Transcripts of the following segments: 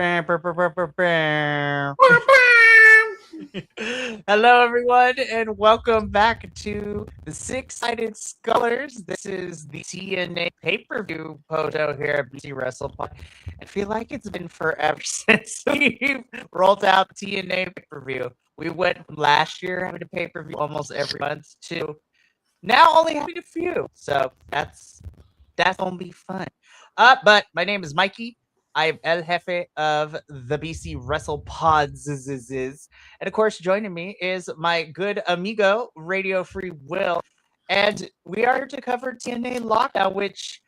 Hello, everyone, and welcome back to the Six-Sided Scholars. This is the TNA pay-per-view photo here at BC WrestlePod. I feel like it's been forever since we've rolled out TNA pay-per-view. We went from last year having a pay-per-view almost every month to now only having a few. So that's gonna be fun. But my name is Mikey. I am El Jefe of the BC Wrestle Pods. And of course, joining me is my good amigo, Radio Free Will. And we are here to cover TNA Lockdown, which,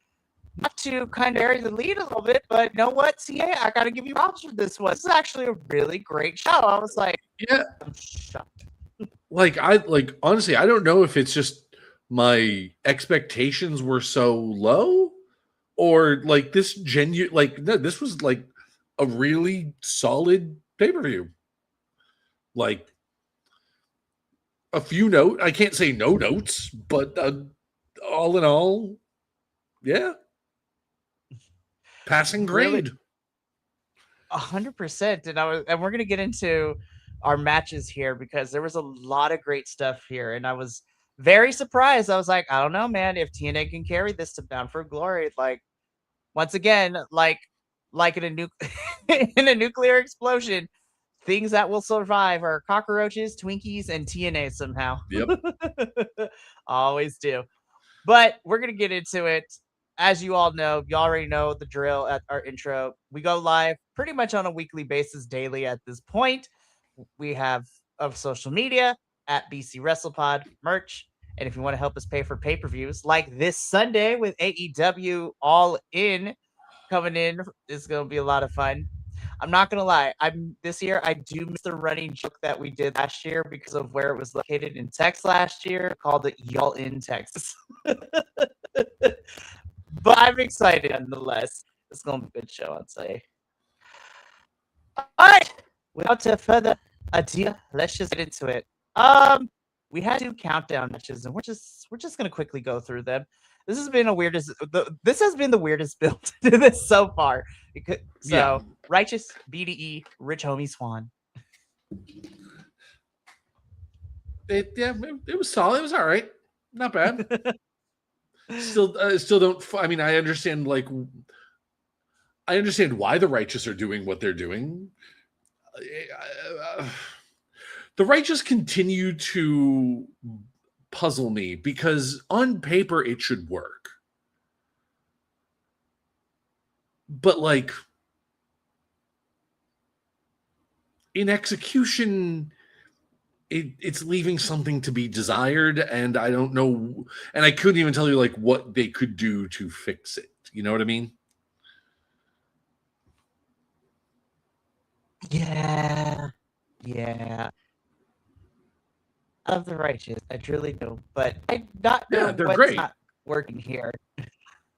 not to kind of bury the lead a little bit, but you know what, CA, I got to give you props for this one. This is actually a really great show. I was like, yeah, I'm shocked. Honestly, I don't know if it's just my expectations were so low or like this no, this was like a really solid pay-per-view. Like a few I can't say no notes, but all in all, yeah. Passing grade. 100%. And we're gonna get into our matches here because there was a lot of great stuff here, and I was very surprised. I was like, I don't know, man, if TNA can carry this to Bound for Glory. Like, once again, like in in a nuclear explosion, things that will survive are cockroaches, Twinkies, and TNA somehow. Yep. Always do. But we're gonna get into it. As you all know, you already know the drill at our intro. We go live pretty much on a weekly basis, daily at this point. We have of social media at BC WrestlePod merch. And if you want to help us pay for pay-per-views, like this Sunday with AEW All In coming in, it's gonna be a lot of fun. I'm not gonna lie. This year I do miss the running joke that we did last year because of where it was located in Texas last year, called it Y'all in Texas. But I'm excited nonetheless. It's gonna be a good show, I'd say. All right, without further ado, let's just get into it. We had 2 countdown matches, and we're just gonna quickly go through them. This has been this has been the weirdest build to this so far. Righteous, BDE, Rich Homie Swan. It was solid. It was all right. Not bad. Still don't. I mean, I understand why the Righteous are doing what they're doing. The Righteous continue to puzzle me because on paper it should work, but like in execution, it's leaving something to be desired, and I don't know, and I couldn't even tell you like what they could do to fix it. You know what I mean? Yeah. Of the Righteous, I truly do, but I not know they're what's great. not working here.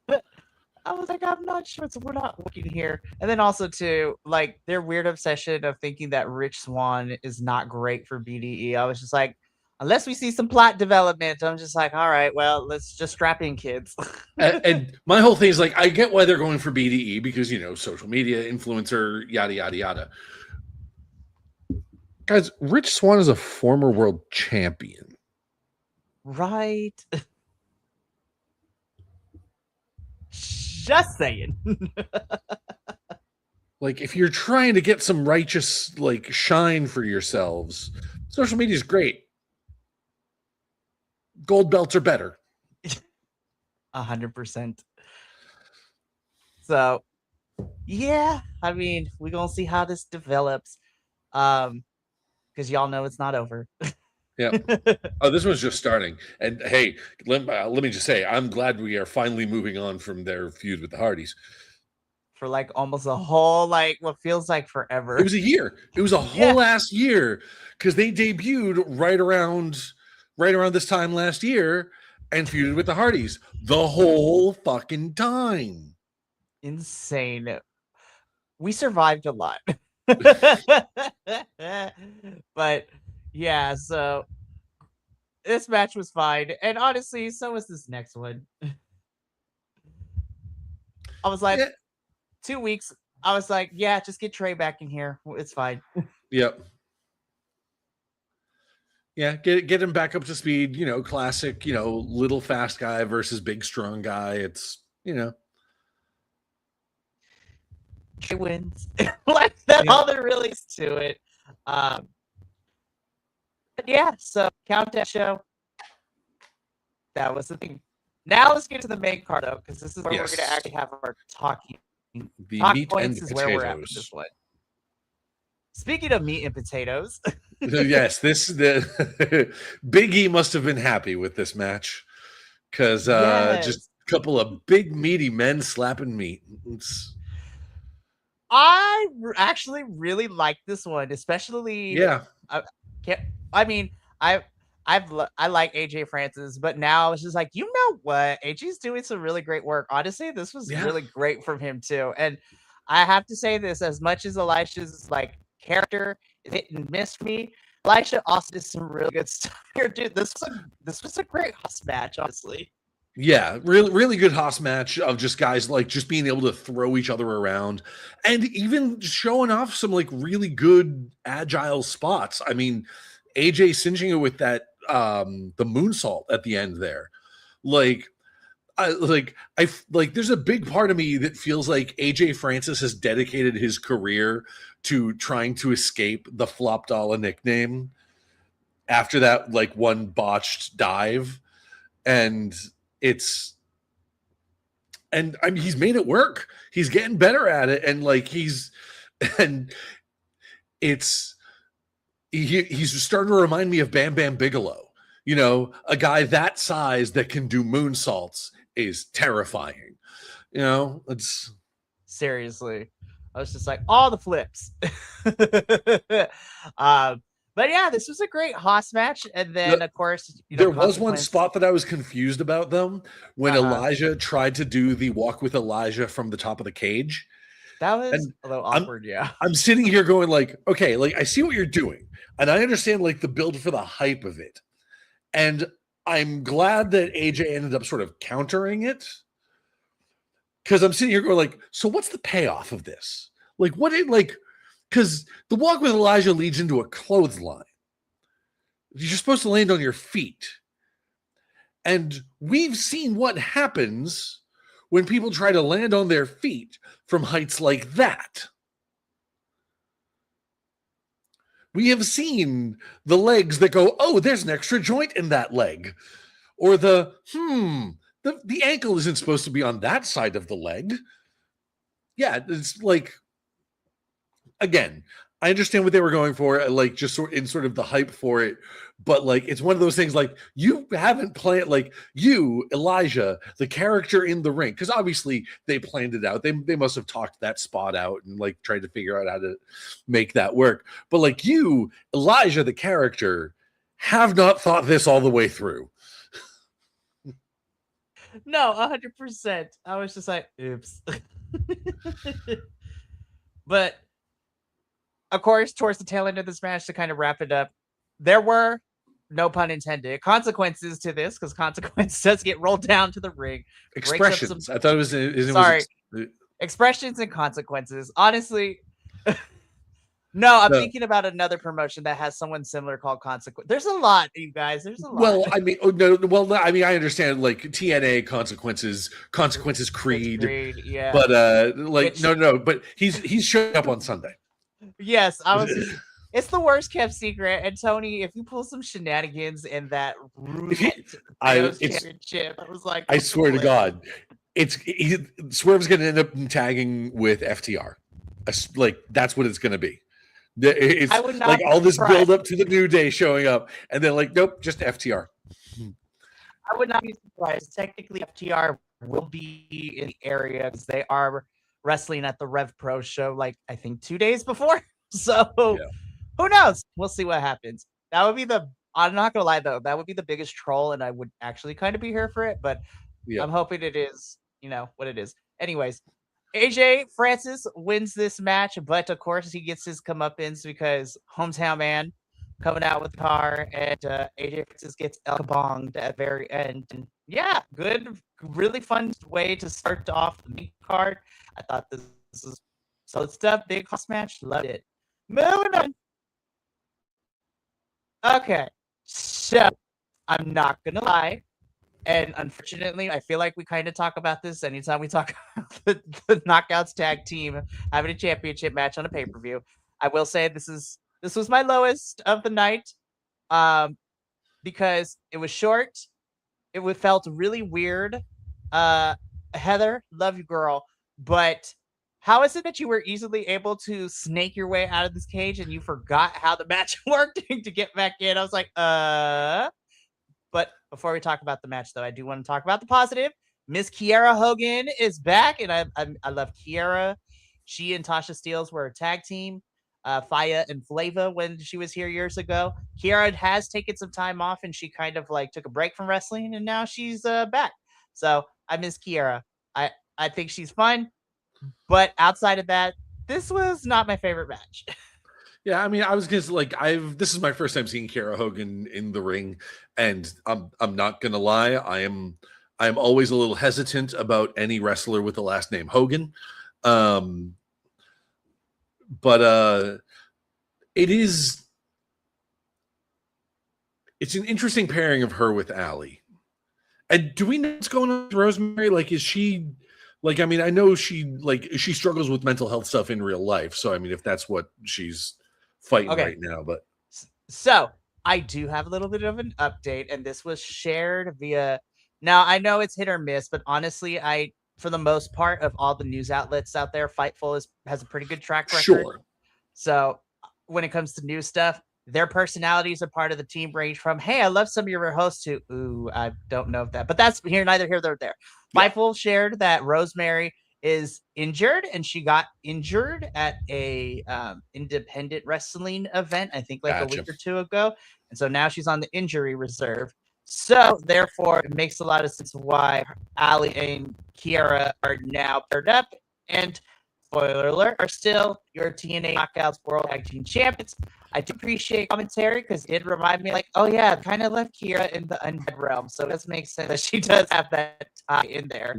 I was like, I'm not sure we're not working here. And then also too, like their weird obsession of thinking that Rich Swan is not great for BDE. I was just like, unless we see some plot development, I'm just like, all right, well, let's just strap in, kids. and my whole thing is like, I get why they're going for BDE because, you know, social media, influencer, yada, yada, yada. Guys, Rich Swan is a former world champion. Right. Just saying. Like, if you're trying to get some righteous, like, shine for yourselves, social media is great. Gold belts are better. 100%. So, yeah, I mean, we're going to see how this develops. Because y'all know it's not over. Yeah. Oh, this one's just starting. And hey, let me just say, I'm glad we are finally moving on from their feud with the Hardys. For like almost a whole, like, what feels like forever. It was a year. It was a whole ass year because they debuted right around this time last year and feuded with the Hardys the whole fucking time. Insane. We survived a lot. But yeah, so this match was fine, and honestly, so was this next one. I was like, 2 weeks. I was like, yeah, just get Trey back in here. It's fine. Yep. Yeah, get him back up to speed. Classic. Little fast guy versus big strong guy. It's Trey wins. Like that's yeah. all there really is to it. But yeah, so Countdown show. That was the thing. Now let's get to the main card though, because this is where we're going to actually have our talking. The Talk meat points and is where we're at with this potatoes. one. Speaking of meat and potatoes, Yes, the Big E must have been happy with this match because yes, just a couple of big meaty men slapping meat. I actually really like this one, especially. Yeah, I mean, I like AJ Francis, but now it's just like, you know what, AJ's doing some really great work. Honestly, this was Yeah. really great from him too, and I have to say this: as much as Elisha's like character hit and missed me, Elisha also did some really good stuff here, dude. This was a great house match, honestly. yeah, really, really good Haas match of just guys like just being able to throw each other around and even showing off some like really good agile spots. I mean, AJ cinching it with that the moonsault at the end there. Like there's a big part of me that feels like AJ Francis has dedicated his career to trying to escape the Flop Dollar nickname after that like one botched dive. And I mean, he's made it work. He's getting better at it. And like, he's starting to remind me of Bam Bam Bigelow, a guy that size that can do moonsaults is terrifying. It's Seriously, I was just like, all the flips. But yeah, this was a great Haas match. And then, of course, there was one spot that I was confused about, though, when Uh-huh. Elijah tried to do the walk with Elijah from the top of the cage. That was a little awkward, yeah. I'm sitting here going like, okay, like I see what you're doing, and I understand like the build for the hype of it, and I'm glad that AJ ended up sort of countering it, because I'm sitting here going like, so what's the payoff of this? Like, because the walk with Elijah leads into a clothesline. You're supposed to land on your feet. And we've seen what happens when people try to land on their feet from heights like that. We have seen the legs that go, oh, there's an extra joint in that leg. Or the ankle isn't supposed to be on that side of the leg. Yeah, it's like, again, I understand what they were going for, like just sort of the hype for it, but like it's one of those things like you haven't planned, like you, Elijah, the character in the ring, because obviously they planned it out. They must have talked that spot out and like tried to figure out how to make that work. But like you, Elijah, the character, have not thought this all the way through. No, 100%. I was just like, oops. But of course, towards the tail end of this match, to kind of wrap it up, there were, no pun intended, consequences to this, because Consequence does get rolled down to the ring. Expressions. I thought it was. Sorry. Expressions and consequences. Honestly, no, I'm thinking about another promotion that has someone similar called Consequence. There's a lot, you guys. There's a lot. Well, I mean, I understand like TNA Consequences Creed, yeah. But no, but he's showing up on Sunday. Yes, I was. It's the worst kept secret. And Tony, if you pull some shenanigans in that championship, I was like, I swear to God, Swerve's going to end up tagging with FTR. Like that's what it's going to be. It's like all this build up to the New Day showing up, and then like, nope, just FTR. I would not be surprised. Technically, FTR will be in the area because they are wrestling at the Rev Pro show, like I think 2 days before. So who knows? We'll see what happens. That would be I'm not gonna lie though, that would be the biggest troll, and I would actually kind of be here for it, but I'm hoping it is, what it is. Anyways, AJ Francis wins this match, but of course he gets his comeuppance because hometown man coming out with the car, and AJ Francis gets elbonged at the very end. And yeah, good, really fun way to start off the main card. I thought this was Solid stuff. Big house match. Loved it. Moving on. Okay. So I'm not going to lie. And unfortunately, I feel like we kind of talk about this anytime we talk about the Knockouts tag team having a championship match on a pay-per-view. I will say this was my lowest of the night, because it was short. It felt really weird. Heather, love you, girl, but how is it that you were easily able to snake your way out of this cage and you forgot how the match worked to get back in? I was like, But before we talk about the match, though, I do want to talk about the positive. Miss Kiera Hogan is back, and I love Kiera. She and Tasha Steelz were a tag team. Faya and Flava when she was here years ago. Kiera has taken some time off, and she kind of like took a break from wrestling, and now she's back. So I miss Kiera. I think she's fun, but outside of that, this was not my favorite match. Yeah, I mean, I was just like, this is my first time seeing Kiera Hogan in the ring, and I'm not gonna lie, I am always a little hesitant about any wrestler with the last name Hogan, but it's an interesting pairing of her with Allie. And do we know what's going on with Rosemary? Like, is she like? I mean, I know she struggles with mental health stuff in real life, so I mean, if that's what she's fighting right now. But so I do have a little bit of an update, and this was shared via. Now I know it's hit or miss, but honestly, for the most part of all the news outlets out there, Fightful has a pretty good track record. Sure. So when it comes to news stuff, their personalities are part of the team range from, hey, I love some of your hosts, to, ooh, I don't know if that, but that's neither here nor there. Yeah. Fightful shared that Rosemary is injured, and she got injured at a independent wrestling event, I think like a week or two ago. And so now she's on the injury reserve. So therefore, it makes a lot of sense why Allie and Kiera are now paired up. And spoiler alert, are still your TNA Knockouts World Tag Team Champions. I do appreciate commentary because it did remind me, like, oh yeah, kind of left Kiera in the undead realm. So it does make sense that she does have that tie in there.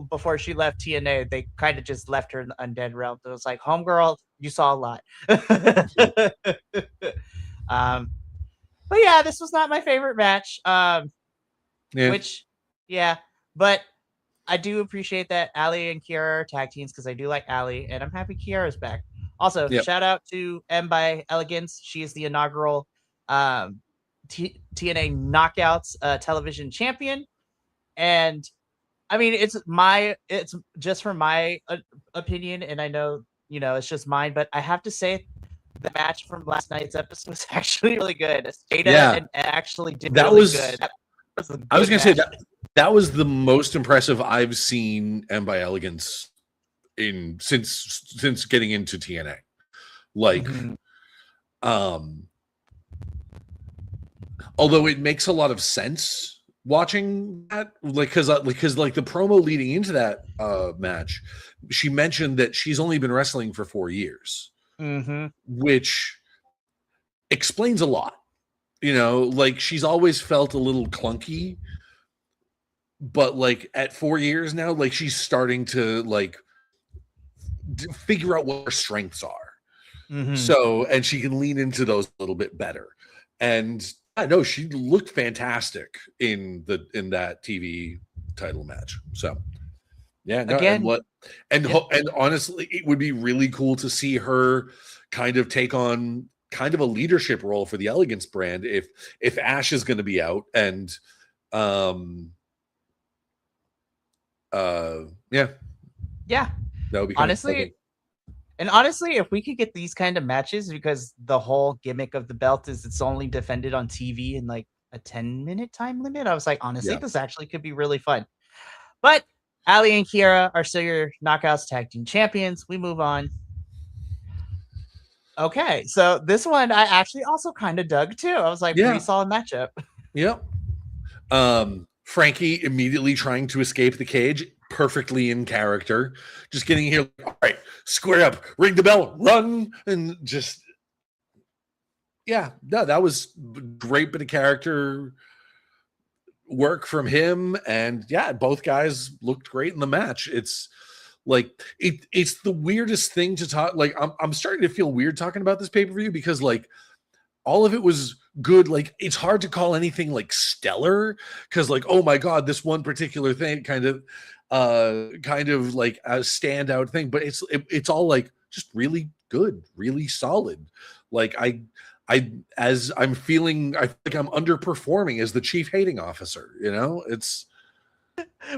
Before she left TNA, they kind of just left her in the undead realm. So it was like, homegirl, you saw a lot. But yeah, this was not my favorite match. But I do appreciate that Allie and Kiera are tag teams because I do like Allie, and I'm happy Kiera's back. Also, shout out to M by Elegance. She is the inaugural TNA Knockouts television champion. And I mean, it's just from my opinion, and I know, it's just mine, but I have to say the match from last night's episode was actually really good. Jada actually did good. I was going to say that was the most impressive I've seen M by Elegance since getting into TNA. Like, although it makes a lot of sense watching that, because the promo leading into that match, she mentioned that she's only been wrestling for 4 years, which explains a lot. Like, she's always felt a little clunky, but like at 4 years now, like she's starting to like figure out what her strengths are. So, and she can lean into those a little bit better. And I know she looked fantastic in that TV title match. So yeah, no, again, and honestly, it would be really cool to see her kind of take on kind of a leadership role for the Elegance brand if Ash is going to be out. And that would be honestly. And honestly, if we could get these kind of matches, because the whole gimmick of the belt is it's only defended on TV in like a 10-minute time limit, I was like, honestly, this actually could be really fun. But Allie and Kiera are still your Knockouts Tag Team Champions. We move on. Okay, so this one I actually also kind of dug too. I was like, pretty solid matchup. Yep. Frankie immediately trying to escape the cage, perfectly in character, just getting here, all right, square up, ring the bell, run, and just that was great bit of character work from him. And both guys looked great in the match. It's Like it's the weirdest thing to talk. Like I'm starting to feel weird talking about this pay-per-view because like all of it was good. Like it's hard to call anything like stellar because like, oh my god, this one particular thing kind of like a standout thing, but it's all like just really good, really solid. Like as I'm feeling, I think I'm underperforming as the chief hating officer, you know? It's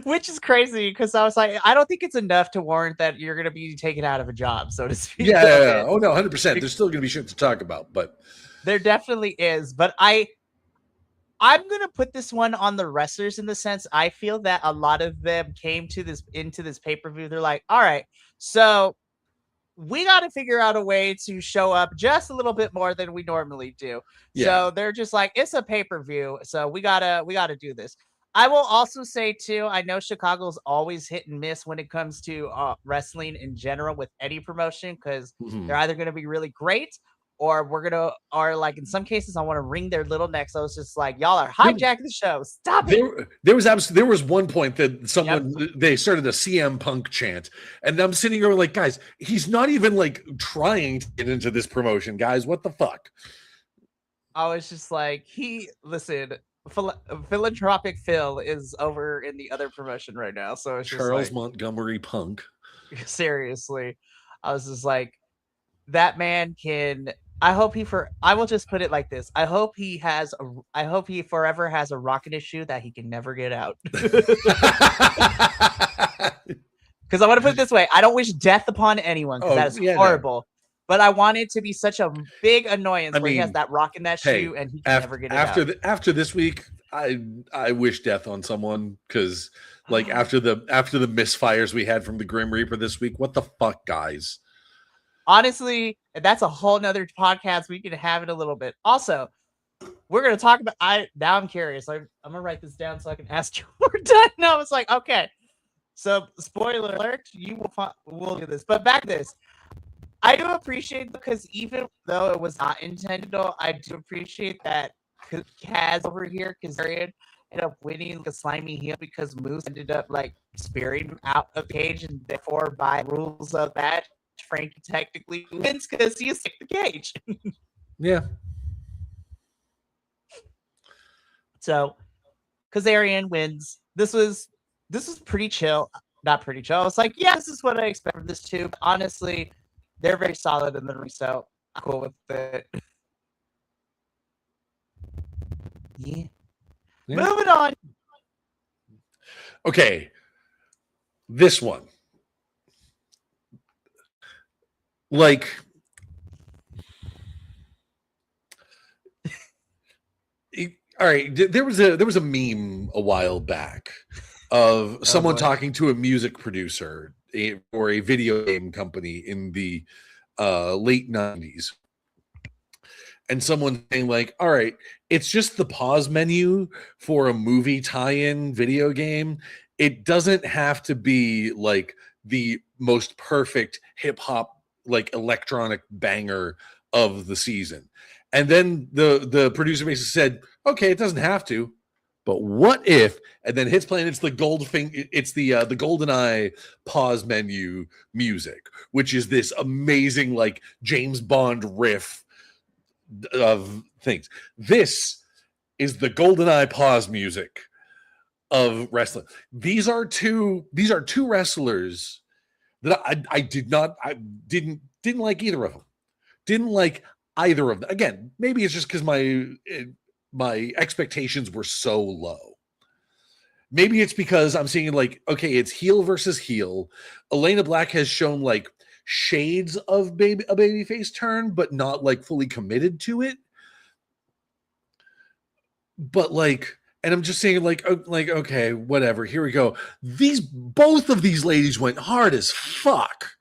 Which is crazy because I was like, I don't think it's enough to warrant that you're going to be taken out of a job, so to speak. yeah. Oh no, 100%. There's still gonna be shit to talk about, but There definitely is, but I'm gonna put this one on the wrestlers in the sense I feel that a lot of them came to this into this pay-per-view. They're like, all right, so we got to figure out a way to show up just a little bit more than we normally do. yeah. So they're just like, it's a pay-per-view, so we gotta do this. I will also say too, I know Chicago's always hit and miss when it comes to wrestling in general with any promotion because they're either going to be really great or or like in some cases, I want to wring their little necks. So it's just like, y'all are hijacking the show. Stop it. There was one point that they started a CM Punk chant, and I'm sitting here like, guys, he's not even like trying to get into this promotion, guys. What the fuck? I was just like, philanthropic Phil is over in the other promotion right now. So it's Charles just like, Montgomery Punk. Seriously, I was just like, that man can. I will just put it like this. I hope he forever has a rock in his shoe that he can never get out. Because I want to put it this way. I don't wish death upon anyone because that is horrible. No. But I want it to be such a big annoyance where he has that rock in that shoe and he can never get it out. After this week, I wish death on someone because like after the misfires we had from the Grim Reaper this week, what the fuck, guys? Honestly, that's a whole nother podcast we can have in a little bit. Also, we're gonna talk about. Now I'm curious. I'm gonna write this down so I can ask you when we're done. And I was like, okay. So, spoiler alert, we'll do this. But back to this. I do appreciate because even though it was not intentional, I do appreciate that Kaz over here, Kazarian, ended up winning the slimy heel because Moose ended up like spearing him out of the cage, and therefore, by rules of that, Frankie technically wins because he escaped the cage. Yeah. So, Kazarian wins. This was pretty chill. Not pretty chill. I was like, yeah, this is what I expect from this too. But honestly, they're very solid in the ring, so I'm cool with it. Yeah. Moving on. Okay. This one. Like, all right, there was a meme a while back of someone talking to a music producer or a video game company in the late 90s. And someone saying like, all right, it's just the pause menu for a movie tie-in video game. It doesn't have to be like the most perfect hip hop, like electronic banger of the season. And then the producer basically said, okay, it doesn't have to, but what if? And then hits play, and it's the the GoldenEye pause menu music, which is this amazing like James Bond riff of things. This is the GoldenEye pause music of wrestling. These are two wrestlers that I didn't like either of them. Didn't like either of them. Again, maybe it's just because my expectations were so low. Maybe it's because I'm seeing like, okay, it's heel versus heel. Elena Black has shown like shades of a babyface turn, but not like fully committed to it. But like, and I'm just saying like, okay, whatever. Here we go. Both of these ladies went hard as fuck.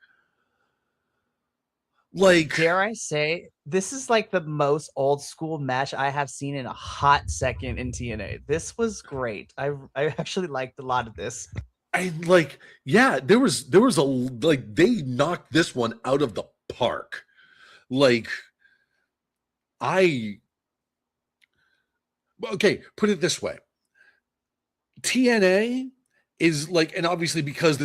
Like, dare I say, this is like the most old school match I have seen in a hot second in TNA. This was great. I actually liked a lot of this. I like, yeah, there was a like they knocked this one out of the park. Like, okay, put it this way. TNA is like, and obviously because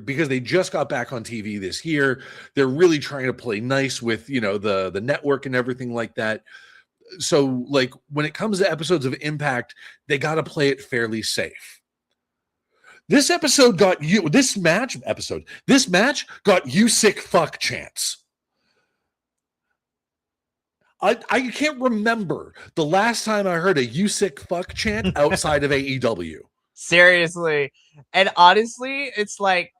because they just got back on TV this year, they're really trying to play nice with, you know, the network and everything like that. So like when it comes to episodes of Impact, they got to play it fairly safe. This episode got you this match got you sick fuck chance. I can't remember the last time I heard a you sick fuck chant outside of AEW. Seriously. And honestly, it's like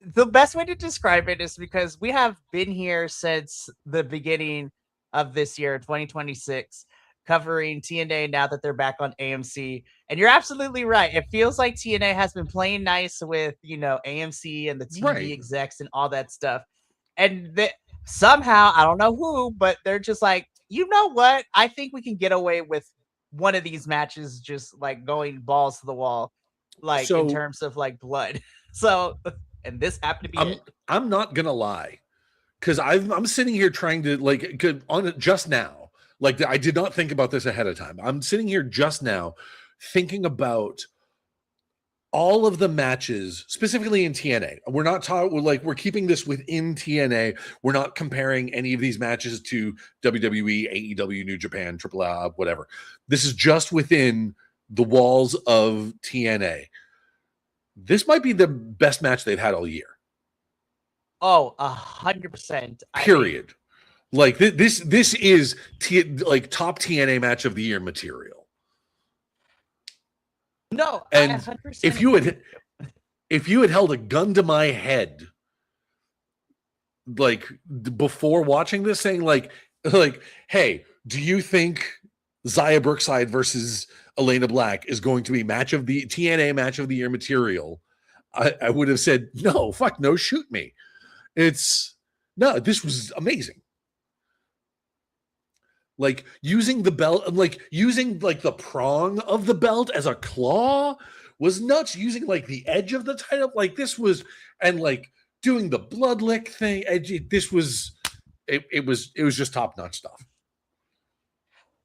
the best way to describe it is because we have been here since the beginning of this year, 2026, covering TNA now that they're back on AMC. And you're absolutely right. It feels like TNA has been playing nice with, you know, AMC and the TV execs and all that stuff. And somehow, I don't know who, but they're just like, you know what? I think we can get away with one of these matches just like going balls to the wall, like in terms of like blood. So, and this happened to be it. I'm not gonna lie, because I'm sitting here trying to like on it just now. Like I did not think about this ahead of time. I'm sitting here just now thinking about all of the matches, specifically in TNA. We're not talking, we're keeping this within TNA. We're not comparing any of these matches to WWE, AEW, New Japan, AAA, whatever. This is just within the walls of TNA. This might be the best match they've had all year. Oh, 100%. Period. Like this is like top TNA match of the year material. No, and if you had held a gun to my head, like before watching this, saying like, hey, do you think Xia Brookside versus Elena Black is going to be TNA match of the year material? I would have said no, fuck no, shoot me. This was amazing. Like using the belt, like using like the prong of the belt as a claw was nuts. Using like the edge of the title, like this was, and like doing the blood lick thing. This was, it was just top notch stuff.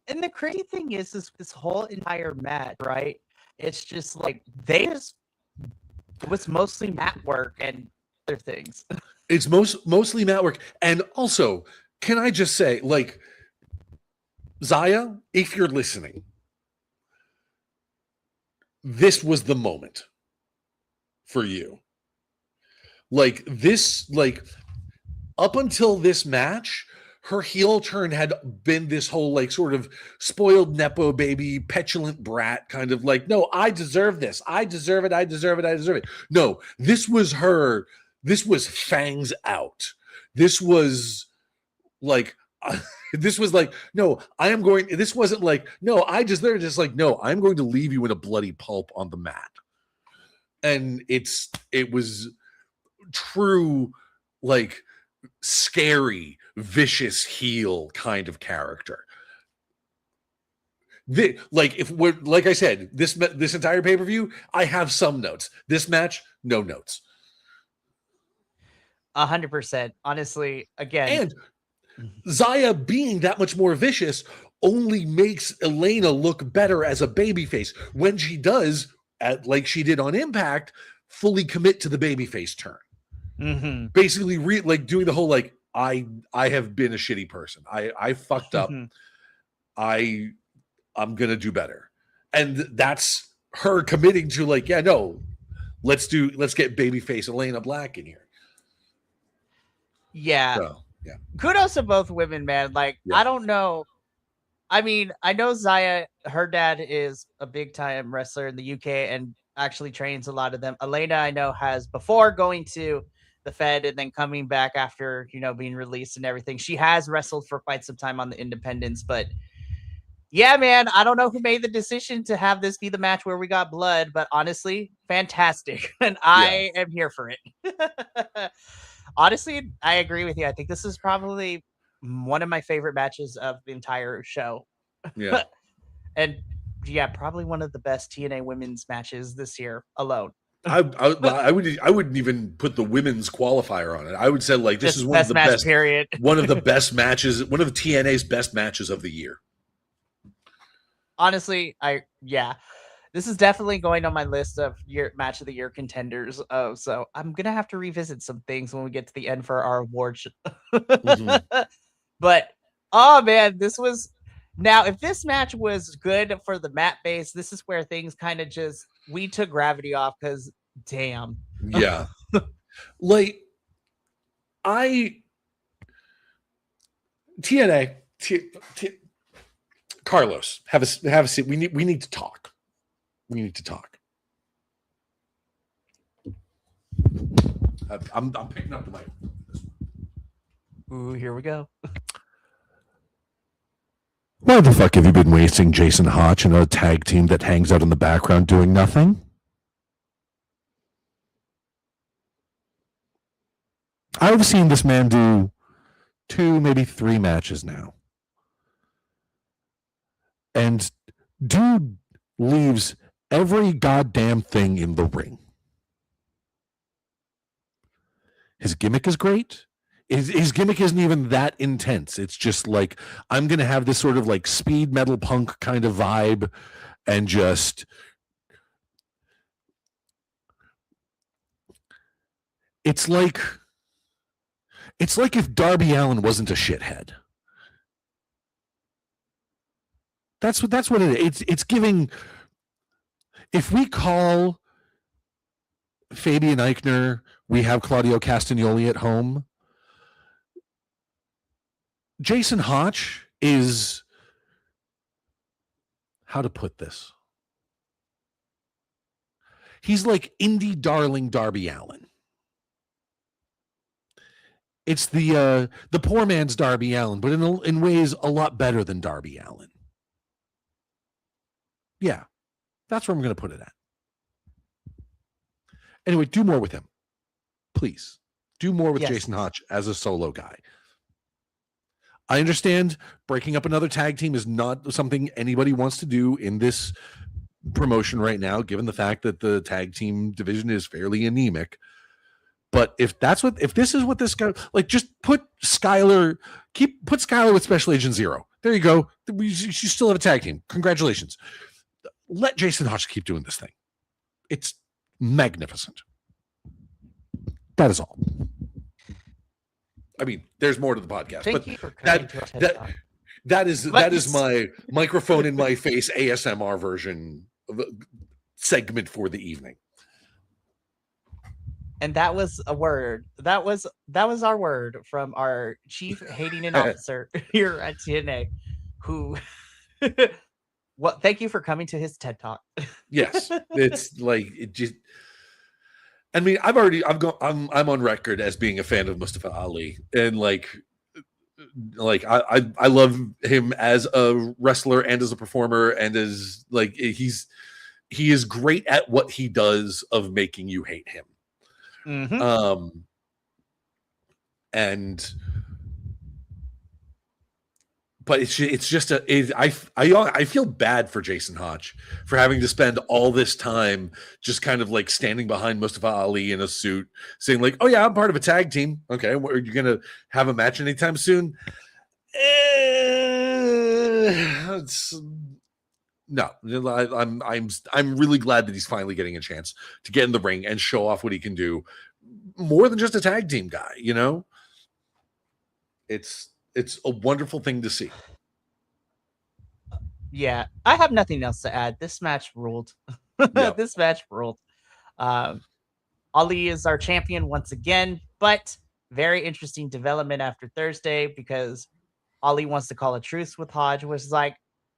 And the crazy thing is this whole entire match, right? It's just like it was mostly mat work and other things. It's mostly mat work, and also, can I just say, like, Xia, if you're listening, this was the moment for you. Like this, like up until this match, her heel turn had been this whole like sort of spoiled nepo baby, petulant brat kind of like, no, I deserve this. I deserve it. I deserve it. I deserve it. No, this was her. This was fangs out. This was like, this was like, no, I am going. This wasn't like, no, I just, they're just like, no, I'm going to leave you in a bloody pulp on the mat. And it was true, like scary, vicious heel kind of character. Like I said, this entire pay-per-view, I have some notes. This match, no notes. 100%. Honestly, again. And Xia being that much more vicious only makes Elena look better as a babyface when she does, like she did on Impact, fully commit to the babyface turn. Mm-hmm. Basically, like doing the whole like, I have been a shitty person. I fucked up. I'm gonna do better, and that's her committing to like, yeah, no, let's get babyface Elena Black in here. Yeah. So, yeah. Kudos to both women, man. Like, yeah. I don't know. I mean, I know Xia, her dad is a big time wrestler in the UK and actually trains a lot of them. Elena, I know, has before going to the Fed and then coming back after, you know, being released and everything. She has wrestled for quite some time on the independents, but yeah, man, I don't know who made the decision to have this be the match where we got blood, but honestly, fantastic. And I am here for it. Honestly, I agree with you. I think this is probably one of my favorite matches of the entire show. Yeah. And yeah, probably one of the best TNA women's matches this year alone. I wouldn't even put the women's qualifier on it. I would say like this is one of the best period. One of the best matches, one of TNA's best matches of the year. Honestly, yeah. This is definitely going on my list of year match of the year contenders. So I'm gonna have to revisit some things when we get to the end for our awards. Mhm. But oh man, this was now if this match was good for the mat base, this is where things kind of just we took gravity off because damn. Yeah. Like I TNA Carlos, have a seat. We need to talk. We need to talk. I'm picking up the mic. Ooh, here we go. Why the fuck have you been wasting Jason Hotch and a tag team that hangs out in the background doing nothing? I've seen this man do 2, maybe 3 matches now. And dude leaves every goddamn thing in the ring. His gimmick is great. His gimmick isn't even that intense. It's just like, I'm going to have this sort of like speed metal punk kind of vibe and just... It's like if Darby Allin wasn't a shithead. That's what it is. It's giving... If we call Fabian Eichner, we have Claudio Castagnoli at home, Jason Hotch is... How to put this? He's like indie darling Darby Allin. It's the poor man's Darby Allin, but in ways a lot better than Darby Allin. Yeah, that's where I'm going to put it at. Anyway, do more with him. Please. Do more with Jason Hotch as a solo guy. I understand breaking up another tag team is not something anybody wants to do in this promotion right now, given the fact that the tag team division is fairly anemic. But if this is what this guy, like, just put Skylar with Special Agent Zero. There you go. You still have a tag team. Congratulations. Let Jason Hotch keep doing this thing. It's magnificent. That is all. I mean, there's more to the podcast, that is my microphone in my face ASMR version of segment for the evening. And that was a word. That was our word from our chief hating an officer here at TNA, who well, thank you for coming to his TED Talk. Yes. It's like, it just... I mean, I'm on record as being a fan of Mustafa Ali, and like I love him as a wrestler and as a performer, and as like he is great at what he does of making you hate him. Mm-hmm. But it's just I feel bad for Jason Hotch for having to spend all this time just kind of like standing behind Mustafa Ali in a suit, saying like, "Oh yeah, I'm part of a tag team. Okay, are you gonna have a match anytime soon?" No, I'm really glad that he's finally getting a chance to get in the ring and show off what he can do, more than just a tag team guy. You know, it's a wonderful thing to see. Yeah, I have nothing else to add. This match ruled. Yep. This match ruled. Ali is our champion once again, but very interesting development after Thursday, because Ali wants to call a truce with Hodge, which is like,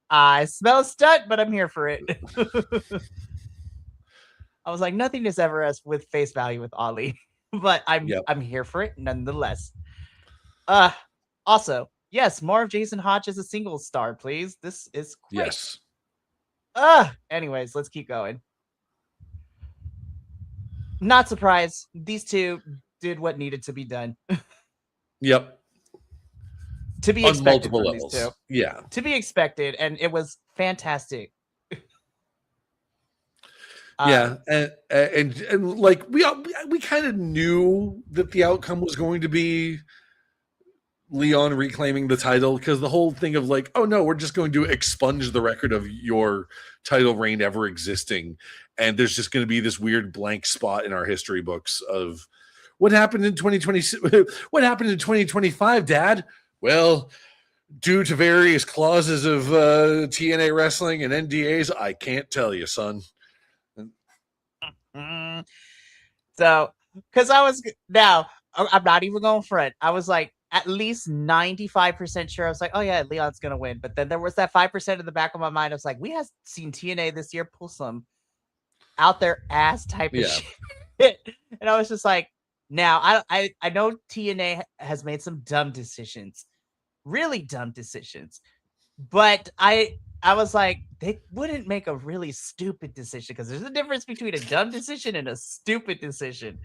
I smell a stunt, but I'm here for it. I was like, nothing is ever as with face value with Ali, but I'm here for it nonetheless. Also, yes, more of Jason Hotch as a single star, please. This is great. Yes. Anyways, let's keep going. Not surprised. These two did what needed to be done. Yep. To be expected on multiple levels. These two. Yeah. To be expected, and it was fantastic. Yeah, and like we kind of knew that the outcome was going to be Leon reclaiming the title, because the whole thing of like, oh no, we're just going to expunge the record of your title reign ever existing, and there's just going to be this weird blank spot in our history books of what happened in 2020, what happened in 2025, Dad? Well, due to various clauses of TNA wrestling and NDAs, I can't tell you, son. So, because I'm not even going front. I was like at least 95% sure. I was like, oh yeah, Leon's gonna win. But then there was that 5% in the back of my mind. I was like, we have seen TNA this year pull some out their ass type of shit. And I was just like, now I know TNA has made some dumb decisions, really dumb decisions, but I was like, they wouldn't make a really stupid decision, because there's a difference between a dumb decision and a stupid decision.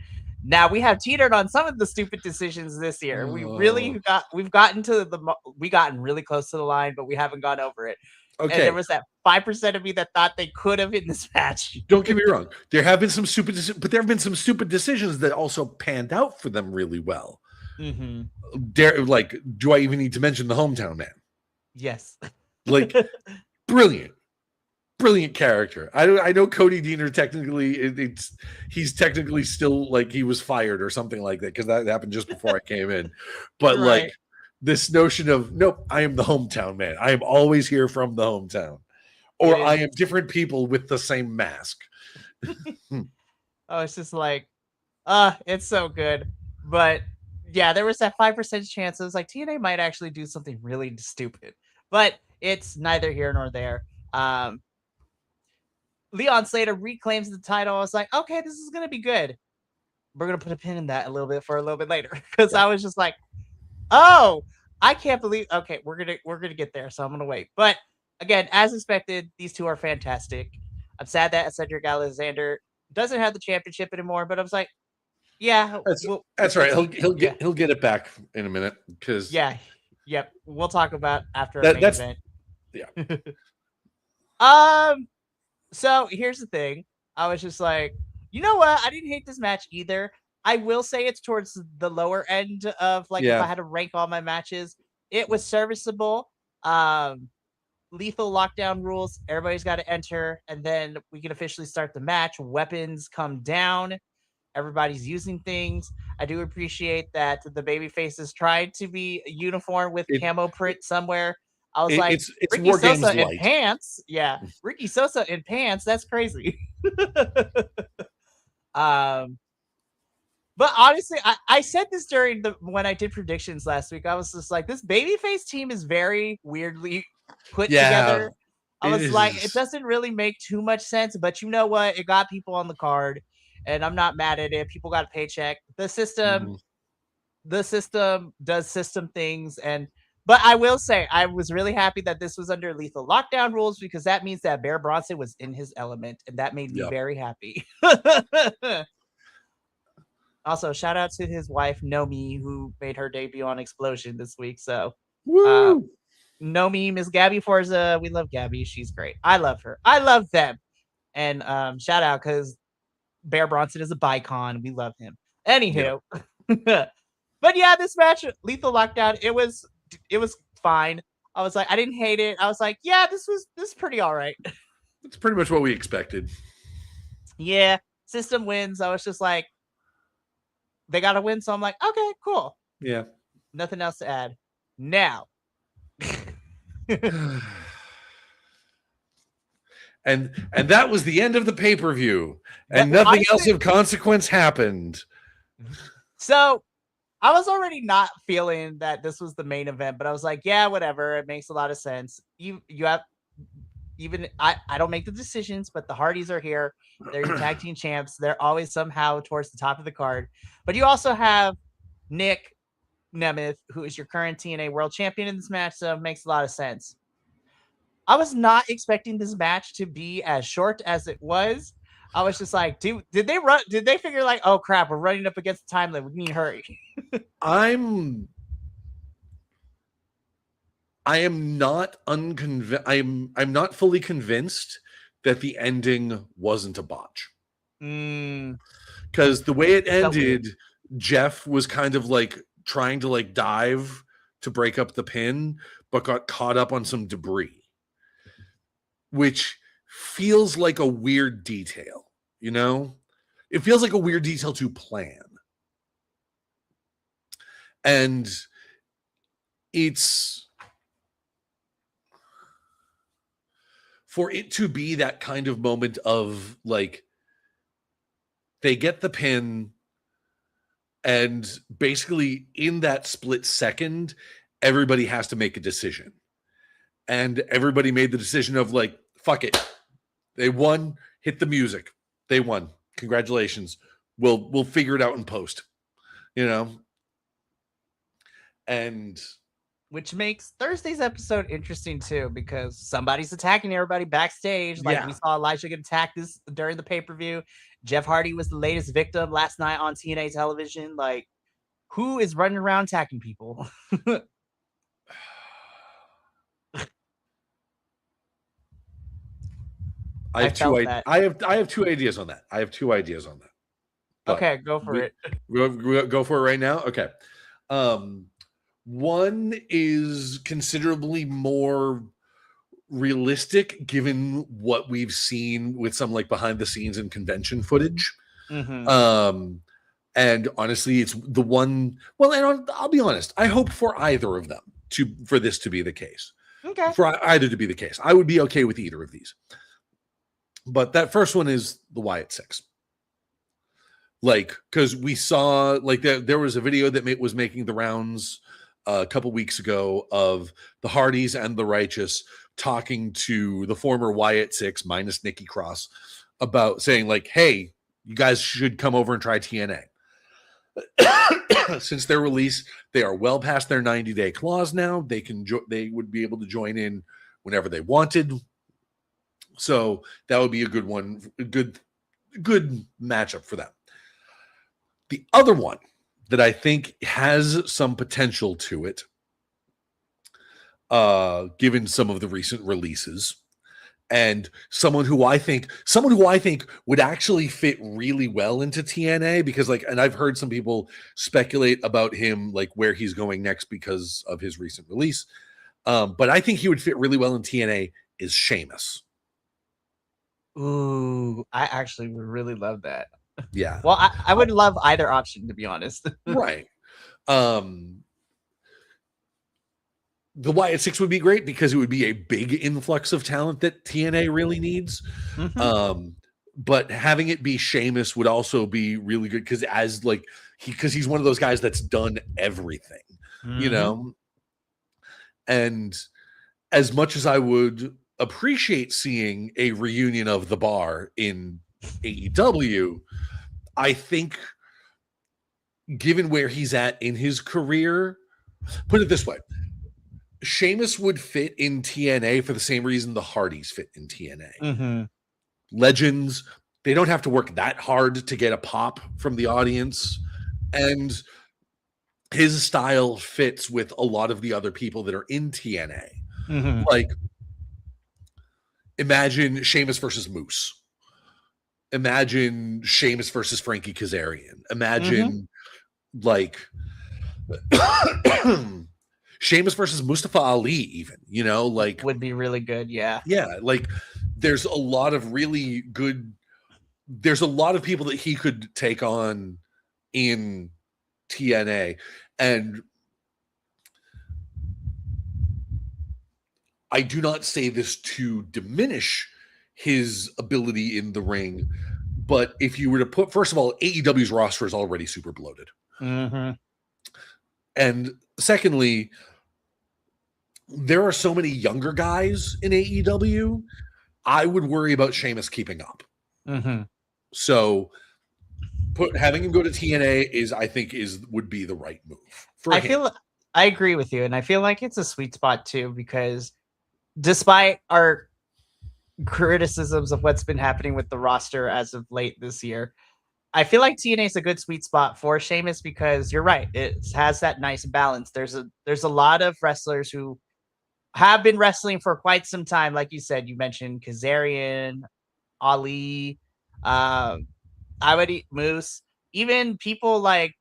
Now we have teetered on some of the stupid decisions this year. We've gotten really close to the line, but we haven't gone over it. Okay. And there was that 5% of me that thought they could have in this match. Don't get me wrong. There have been some stupid decisions that also panned out for them really well. Mm-hmm. Do I even need to mention the hometown man? Yes. Like, brilliant character. I know Cody Deaner technically he's technically still like he was fired or something like that, because that happened just before I came in. But right. Like this notion of, nope, I am the hometown man. I am always here from the hometown, or I am different people with the same mask. Oh, it's just like, it's so good. But yeah, there was that 5% chance. It was like TNA might actually do something really stupid, but it's neither here nor there. Leon Slater reclaims the title. I was like, okay, this is gonna be good. We're gonna put a pin in that a little bit later, because I was just like, oh, I can't believe. Okay, we're gonna get there, so I'm gonna wait. But again, as expected, these two are fantastic. I'm sad that Cedric Alexander doesn't have the championship anymore, but I was like, yeah, that's right. He'll get it back in a minute, because we'll talk about after a main event. Yeah. So here's the thing. I was just like, you know what? I didn't hate this match either. I will say it's towards the lower end of if I had to rank all my matches. It was serviceable. Lethal Lockdown rules. Everybody's got to enter, and then we can officially start the match. Weapons come down. Everybody's using things. I do appreciate that the baby faces tried to be uniform with camo print somewhere. I was like, it's Ricky Sosa in pants. Yeah, Ricky Sosa in pants. That's crazy. But honestly, I said this during when I did predictions last week. I was just like, this babyface team is very weirdly put together. I was like, it doesn't really make too much sense, but you know what? It got people on the card, and I'm not mad at it. People got a paycheck. The system does system things, but I will say, I was really happy that this was under Lethal Lockdown rules, because that means that Bear Bronson was in his element, and that made me very happy. Also, shout out to his wife, Nomi, who made her debut on Explosion this week. So, Nomi, Miss Gabby Forza, we love Gabby. She's great. I love her. I love them. And shout out, because Bear Bronson is a bicon. We love him. Anywho. But yeah, this match, Lethal Lockdown, it was fine. I was like, I didn't hate it. I was like, yeah, this is pretty all right. It's pretty much what we expected. Yeah, system wins. I was just like, they got to win, so I'm like, okay, cool. Yeah. Nothing else to add. Now. and that was the end of the pay-per-view. And nothing else of consequence happened. So I was already not feeling that this was the main event, but I was like, yeah, whatever. It makes a lot of sense. You have, even I don't make the decisions, but the Hardys are here. They're your tag team champs. They're always somehow towards the top of the card. But you also have Nick Nemeth, who is your current TNA world champion in this match, so it makes a lot of sense. I was not expecting this match to be as short as it was. I was just like, did they figure like, oh crap, we're running up against the time limit, we need to hurry. I am not unconvinced. I'm not fully convinced that the ending wasn't a botch. Because the way it ended, Jeff was kind of like trying to like dive to break up the pin, but got caught up on some debris, which feels like a weird detail, you know? It feels like a weird detail to plan. And it's for it to be that kind of moment of like they get the pin and basically in that split second everybody has to make a decision, and everybody made the decision of like, fuck it, they won, hit the music, they won, congratulations, we'll figure it out in post, you know. And which makes Thursday's episode interesting too, because somebody's attacking everybody backstage. Like we saw Elijah get attacked this during the pay-per-view. Jeff Hardy was the latest victim last night on TNA television. Like, who is running around attacking people? I have two ideas on that. But okay, go for it. Go for it right now. Okay. One is considerably more realistic given what we've seen with some like behind the scenes and convention footage. Mm-hmm. And honestly, it's the one. Well, and I'll be honest, I hope for either of them for this to be the case. Okay. For either to be the case, I would be okay with either of these. But that first one is the Wyatt Six. Like, because we saw like there was a video that was making the rounds a couple weeks ago of the Hardys and the Righteous talking to the former Wyatt Six minus Nikki Cross about saying like, hey, you guys should come over and try TNA. Since their release, they are well past their 90-day clause now. They would be able to join in whenever they wanted. So that would be a good one, good matchup for them. The other one that I think has some potential to it, given some of the recent releases, and someone who I think would actually fit really well into TNA, because like, and I've heard some people speculate about him, like where he's going next because of his recent release. But I think he would fit really well in TNA is Sheamus. Ooh, I actually would really love that. Yeah. Well, I would love either option, to be honest. Right. The Wyatt Six would be great because it would be a big influx of talent that TNA really needs. Mm-hmm. But having it be Sheamus would also be really good because he's one of those guys that's done everything, mm-hmm. you know? And as much as I would appreciate seeing a reunion of the Bar in AEW, I think given where he's at in his career, put it this way, Sheamus would fit in TNA for the same reason the Hardys fit in TNA. Mm-hmm. Legends, they don't have to work that hard to get a pop from the audience, and his style fits with a lot of the other people that are in TNA. Mm-hmm. Like, imagine Sheamus versus Moose. Imagine Sheamus versus Frankie Kazarian. Imagine like Sheamus versus Mustafa Ali, even, you know, like would be really good. Yeah. Yeah. Like there's a lot of really good, there's a lot of people that he could take on in TNA. And I do not say this to diminish his ability in the ring, but if you were to put, first of all, AEW's roster is already super bloated. Mm-hmm. And secondly, there are so many younger guys in AEW, I would worry about Sheamus keeping up. Mm-hmm. So having him go to TNA would be the right move for him. I agree with you, and I feel like it's a sweet spot too, because despite our criticisms of what's been happening with the roster as of late this year, I feel like TNA is a good sweet spot for Sheamus because you're right, it has that nice balance. There's a lot of wrestlers who have been wrestling for quite some time, like you said. You mentioned Kazarian, Ali, I would eat Moose, even people like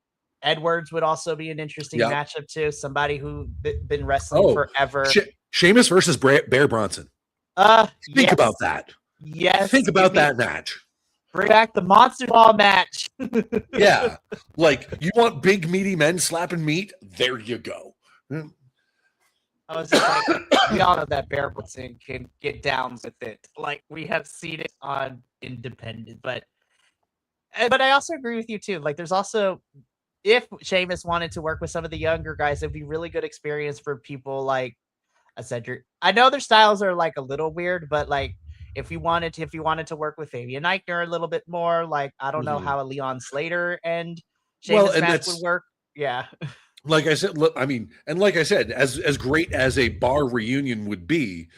Edwards would also be an interesting Yep. matchup too. Somebody who been wrestling forever. Sheamus versus Bear Bronson. Think about that. Yes. Think about that match. Bring back the Monster Ball match. Yeah. Like, you want big, meaty men slapping meat? There you go. I was just like, we all know that Bear Bronson can get down with it. Like, we have seen it on Independent. But I also agree with you, too. Like, there's also, if Sheamus wanted to work with some of the younger guys, it'd be really good experience for people like a Cedric. I know their styles are, like, a little weird, but, like, if you wanted to work with Fabian Eichner a little bit more, like, I don't know how a Leon Slater and Sheamus match would work. Yeah. Like I said, like I said, as great as a bar reunion would be,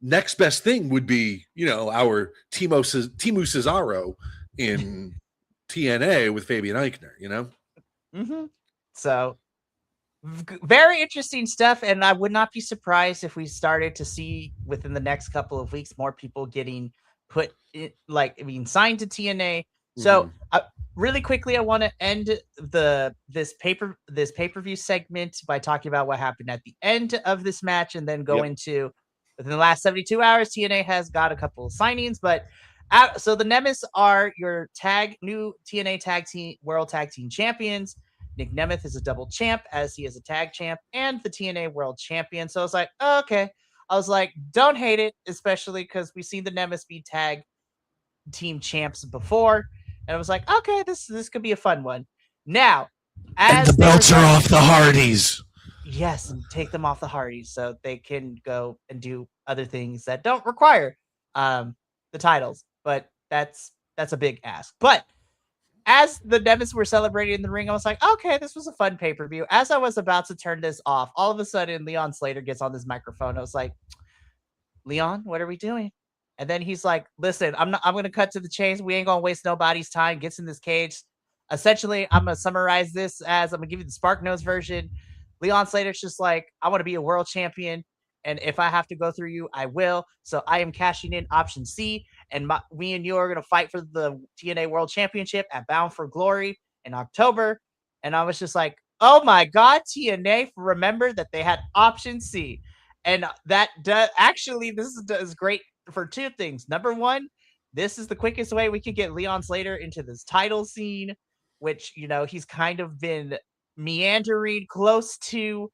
next best thing would be, our Timu Cesaro in TNA with Fabian Eichner, So very interesting stuff, and I would not be surprised if we started to see within the next couple of weeks more people getting signed to TNA. So really quickly, I want to end this pay-per-view segment by talking about what happened at the end of this match, and then go into within the last 72 hours. TNA has got a couple of signings, but so the Nemesis are your new TNA World Tag Team Champions. Nick Nemeth is a double champ, as he is a tag champ and the TNA World Champion. So I was like, oh, okay. I was like, don't hate it, especially because we've seen the Nemesis be tag team champs before. And I was like, okay, this could be a fun one. Now, as the belts are off the Hardys. Yes, and take them off the Hardys so they can go and do other things that don't require the titles. But that's a big ask. But as the Nemesis were celebrating in the ring, I was like, okay, this was a fun pay-per-view. As I was about to turn this off, all of a sudden, Leon Slater gets on this microphone. I was like, Leon, what are we doing? And then he's like, listen, I'm going to cut to the chase. We ain't going to waste nobody's time. Gets in this cage. Essentially, I'm going to summarize this as I'm going to give you the Spark Nose version. Leon Slater's just like, I want to be a world champion. And if I have to go through you, I will. So I am cashing in option C. And me and you are going to fight for the TNA World Championship at Bound for Glory in October. And I was just like, oh my God, TNA, remember that they had option C. And that actually, this is great for two things. Number one, this is the quickest way we could get Leon Slater into this title scene, which, he's kind of been meandering close to,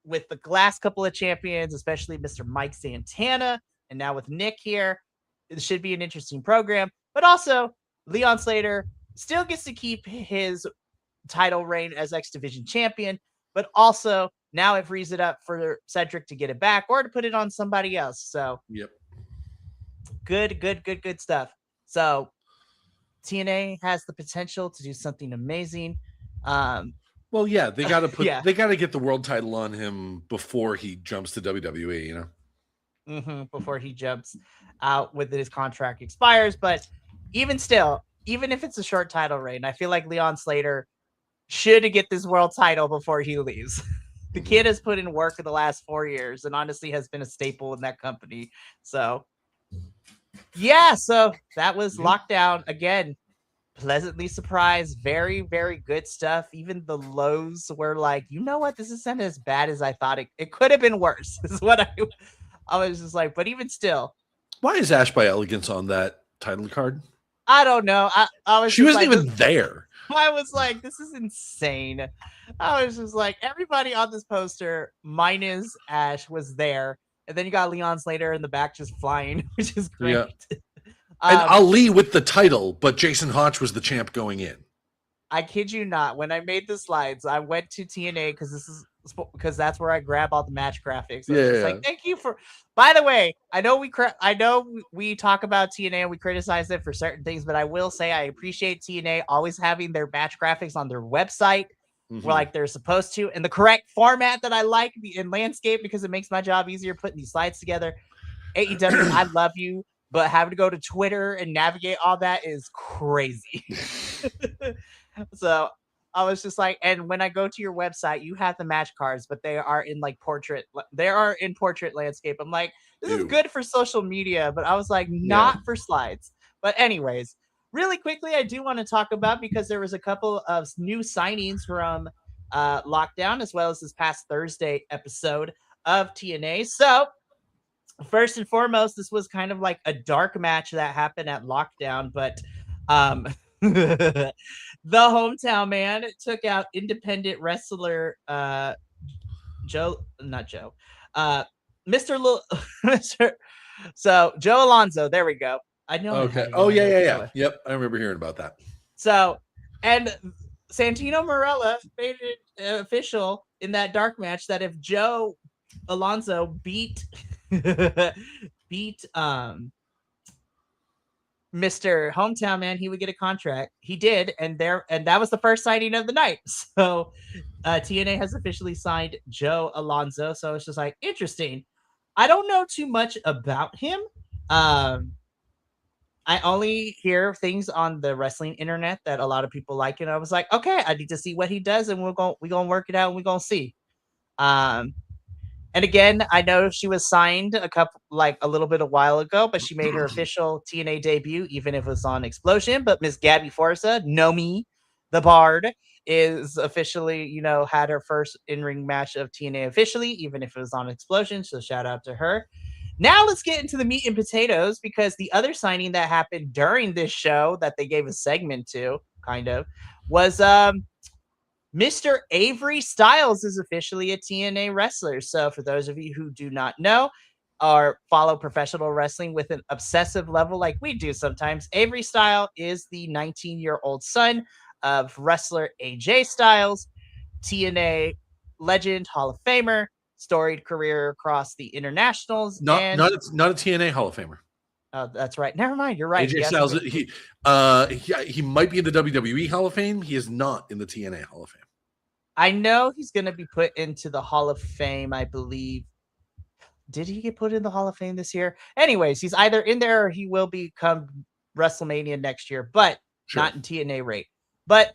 with the last couple of champions, especially Mr. Mike Santana. And now with Nick here, it should be an interesting program. But also, Leon Slater still gets to keep his title reign as X Division champion, but also now it frees it up for Cedric to get it back or to put it on somebody else. So, good stuff. So, TNA has the potential to do something amazing. Well, yeah, they got to they got to get the world title on him before he jumps to WWE, before he jumps out with his contract expires. But even still, even if it's a short title reign, I feel like Leon Slater should get this world title before he leaves. The kid has put in work in the last 4 years and honestly has been a staple in that company. So, so that was Lockdown. Again, pleasantly surprised. Very, very good stuff. Even the lows were like, you know what? This isn't as bad as I thought it could have been worse. Is what I was just like, but even still. Why is Ash by Elegance on that title card? I don't know. She wasn't even there. I was like, this is insane. I was just like, everybody on this poster minus Ash was there. And then you got Leon Slater in the back just flying, which is great. Yeah. And Ali with the title, but Jason Hotch was the champ going in. I kid you not. When I made the slides, I went to TNA because that's where I grab all the match graphics. So like, thank you for. By the way, I know we talk about TNA and we criticize it for certain things, but I will say I appreciate TNA always having their match graphics on their website, where like they're supposed to, in the correct format that I like in landscape because it makes my job easier putting these slides together. AEW, I love you. But having to go to Twitter and navigate all that is crazy. So I was just like, and when I go to your website, you have the match cards, but they are in like portrait. They are in portrait landscape. I'm like, this is good for social media, but I was like, not for slides. But anyways, really quickly, I do want to talk about, because there was a couple of new signings from Lockdown, as well as this past Thursday episode of TNA. So first and foremost, this was kind of like a dark match that happened at Lockdown, but the hometown man took out independent wrestler Joe, not Joe, uh, Mr. Mr. So Joe Alonzo. There we go. I know I Okay. had it Oh in my yeah, notes yeah, yeah. somewhere. Yep, I remember hearing about that. So, and Santino Marella made it official in that dark match that if Joe Alonzo beat beat Mr. Hometown Man, he would get a contract. He did, and that was the first signing of the night. So TNA has officially signed Joe Alonzo. So it's just like interesting. I don't know too much about him. I only hear things on the wrestling internet that a lot of people like, and I was like, okay, I need to see what he does, and we're gonna work it out, and we're gonna see. Um, and again, I know she was signed a little bit a while ago, but she made her official TNA debut, even if it was on Explosion. But Miss Gabby Forza, Nomi, the Bard, is officially, had her first in-ring match of TNA officially, even if it was on Explosion. So shout out to her. Now let's get into the meat and potatoes, because the other signing that happened during this show that they gave a segment to, kind of, was Mr. Avery Styles is officially a TNA wrestler. So for those of you who do not know or follow professional wrestling with an obsessive level like we do sometimes, Avery Styles is the 19-year-old son of wrestler AJ Styles, TNA legend, Hall of Famer, storied career across the internationals. Not And not not a TNA Hall of Famer. that's right. Never mind. You're right. AJ Styles, he might be in the WWE Hall of Fame. He is not in the TNA Hall of Fame. I know he's going to be put into the Hall of Fame, I believe. Did he get put in the Hall of Fame this year? Anyways, he's either in there or he will become WrestleMania next year, but not in TNA rate. But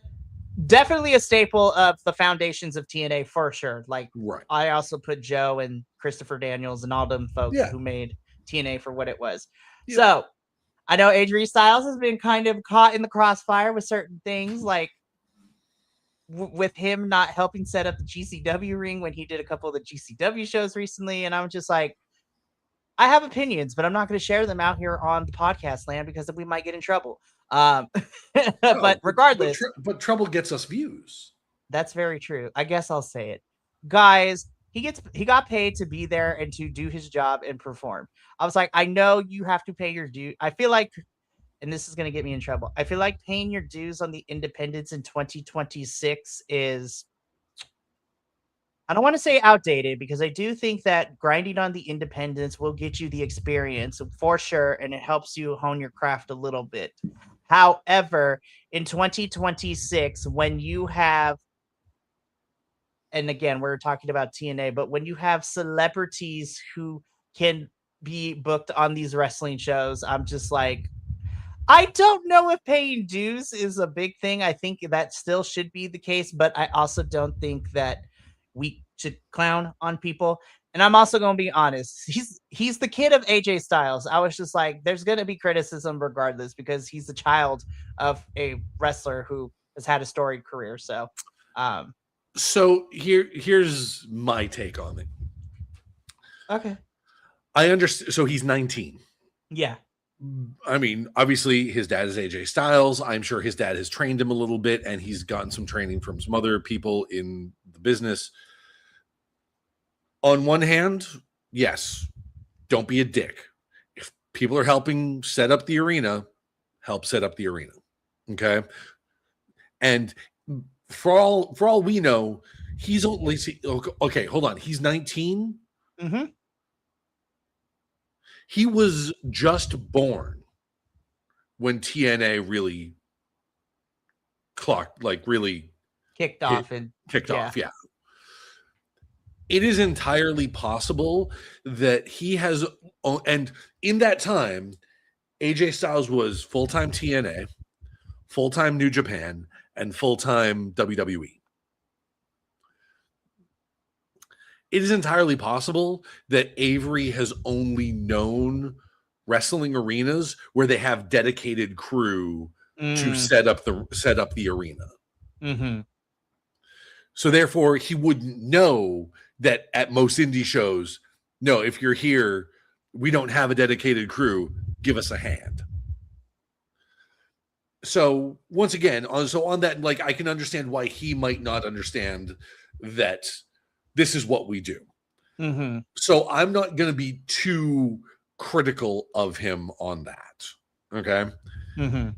definitely a staple of the foundations of TNA for sure. Like, right. I also put Joe and Christopher Daniels and all them folks who made TNA for what it was. Yeah. So I know AJ Styles has been kind of caught in the crossfire with certain things, like with him not helping set up the GCW ring when he did a couple of the GCW shows recently. And I'm just like, I have opinions, but I'm not going to share them out here on the podcast land because we might get in trouble. But regardless, but trouble gets us views. That's very true. I guess I'll say it, guys. He got paid to be there and to do his job and perform. I was like, I know you have to pay your due. I feel like, and this is going to get me in trouble, I feel like paying your dues on the independents in 2026 is, I don't want to say outdated, because I do think that grinding on the independents will get you the experience for sure, and it helps you hone your craft a little bit. However, in 2026, when you have, and again, we're talking about TNA, but when you have celebrities who can be booked on these wrestling shows, I'm just like, I don't know if paying dues is a big thing. I think that still should be the case, but I also don't think that we should clown on people. And I'm also going to be honest. He's the kid of AJ Styles. I was just like, there's going to be criticism regardless, because he's the child of a wrestler who has had a storied career. So, here's my take on it. Okay. I understand. So he's 19. Yeah. I mean, obviously his dad is AJ Styles. I'm sure his dad has trained him a little bit, and he's gotten some training from some other people in the business. On one hand, yes, don't be a dick. If people are helping set up the arena, help set up the arena. Okay. And for all we know, he's only, okay, hold on. He's 19. Mm-hmm. He was just born when TNA really kicked off. Yeah. It is entirely possible that he has, and in that time, AJ Styles was full-time TNA, full-time New Japan, and full-time WWE. It is entirely possible that Avery has only known wrestling arenas where they have dedicated crew to Mm. set up the arena. Mm-hmm. So therefore, he wouldn't know that at most indie shows, no, if you're here, we don't have a dedicated crew. Give us a hand. So once again, on that, like, I can understand why he might not understand that this is what we do. Mm-hmm. So I'm not going to be too critical of him on that. Okay. Mm-hmm.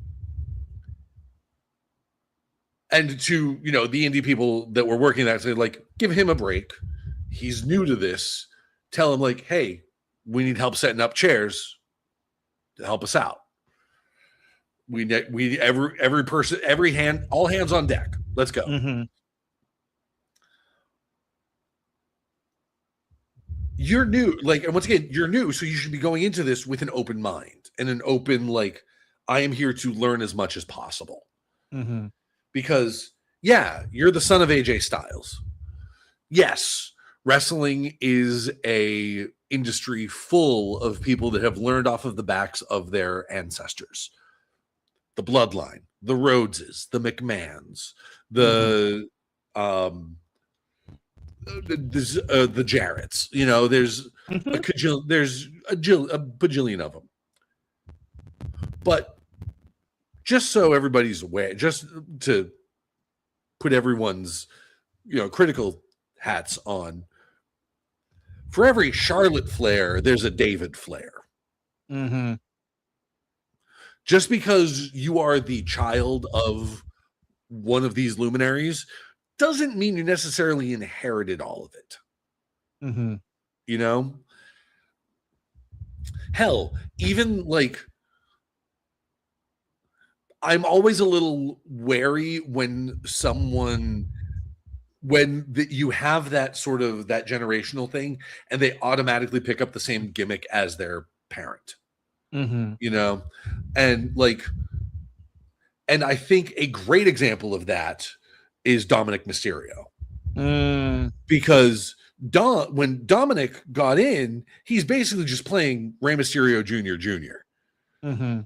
And to, the indie people that were working that, say, like, give him a break. He's new to this. Tell him, like, hey, we need help setting up chairs to help us out. Every person, every hand, all hands on deck. Let's go. Mm-hmm. You're new, like, and once again, you're new, so you should be going into this with an open mind and an open, like, I am here to learn as much as possible. Mm-hmm. Because, yeah, you're the son of AJ Styles. Yes, wrestling is a industry full of people that have learned off of the backs of their ancestors. The Bloodline, the Rhodeses, the McMahons, the Jarretts. There's a bajillion of them. But just so everybody's aware, just to put everyone's critical hats on, for every Charlotte Flair, there's a David Flair. Mm-hmm. Just because you are the child of one of these luminaries doesn't mean you necessarily inherited all of it. Mm-hmm. Hell, even like, I'm always a little wary when you have that sort of that generational thing and they automatically pick up the same gimmick as their parent. Mm-hmm. And I think a great example of that is Dominic Mysterio. Because when Dominic got in, he's basically just playing Rey Mysterio Jr. Mm-hmm.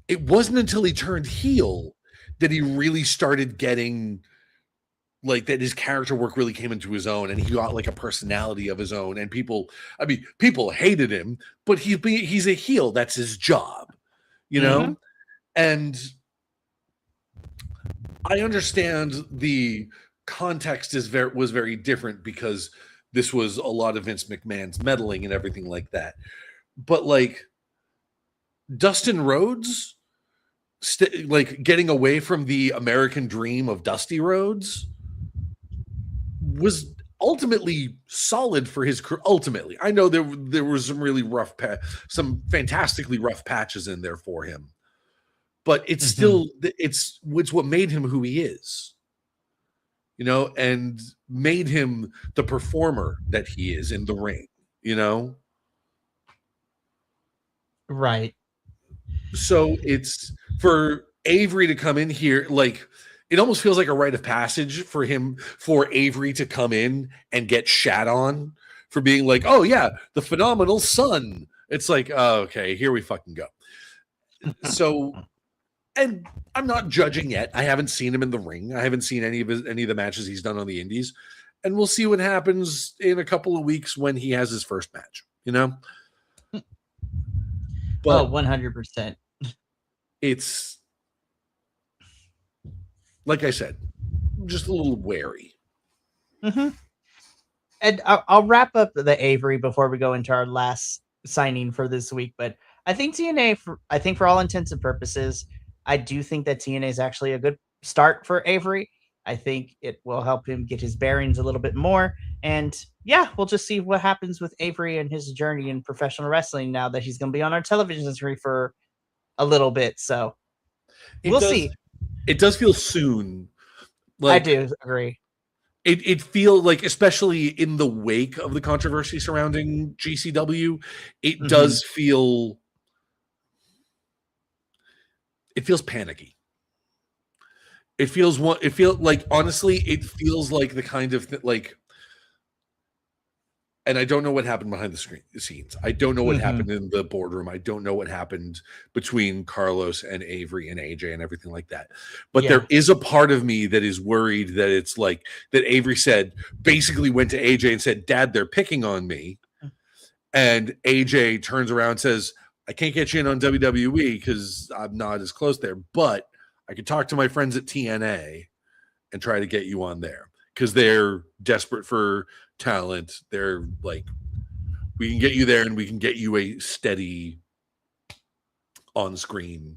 It wasn't until he turned heel that he really started getting, like, that his character work really came into his own, and he got like a personality of his own. And people hated him, but he's a heel. That's his job, Mm-hmm. And I understand the context was very different because this was a lot of Vince McMahon's meddling and everything like that. But like Dustin Rhodes, like getting away from the American dream of Dusty Rhodes, was ultimately solid for his career. Ultimately, I know there was some really rough, some fantastically rough patches in there for him, but it's still it's what made him who he is, and made him the performer that he is in the ring, Right. So it's for Avery to come in here, like, it almost feels like a rite of passage for Avery to come in and get shat on for being like, oh yeah, the phenomenal son. It's like, oh, okay, here we fucking go. So, and I'm not judging yet. I haven't seen him in the ring. I haven't seen any of the matches he's done on the indies, and we'll see what happens in a couple of weeks when he has his first match. But 100%. It's, like I said, just a little wary. Mm-hmm. And I'll wrap up the Avery before we go into our last signing for this week. But I think TNA, for all intents and purposes, I do think that TNA is actually a good start for Avery. I think it will help him get his bearings a little bit more. And yeah, we'll just see what happens with Avery and his journey in professional wrestling now that he's going to be on our television screen for a little bit. So we'll see. It does feel soon. I do agree. It feels like, especially in the wake of the controversy surrounding GCW, it does feel, it feels panicky. It feels like, honestly, it feels like the kind of like, and I don't know what happened behind the scenes. I don't know what Mhm. happened in the boardroom. I don't know what happened between Carlos and Avery and AJ and everything like that. But Yeah. there is a part of me that is worried that it's like that Avery said, basically went to AJ and said, "Dad, they're picking on me." And AJ turns around and says, "I can't get you in on WWE because I'm not as close there, but I could talk to my friends at TNA and try to get you on there because they're desperate for talent. They're like, we can get you there and we can get you a steady on-screen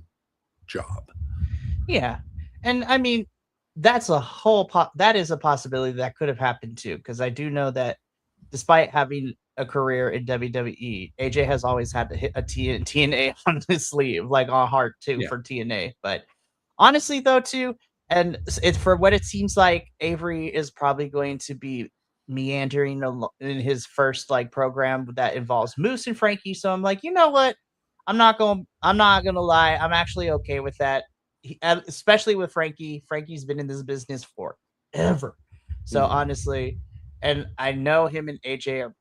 job." Yeah. And I mean, that is a possibility that could have happened too, because I do know that despite having a career in WWE, AJ has always had to hit a TNA on his sleeve, like on heart too Yeah. for TNA. But honestly, though, too, and it's for what it seems like, Avery is probably going to be meandering in his first like program that involves Moose and Frankie. So I'm like, you know what? I'm not gonna lie. I'm actually okay with that. Especially with Frankie. Frankie's been in this business forever. So Mhm. honestly, and I know him and AJ are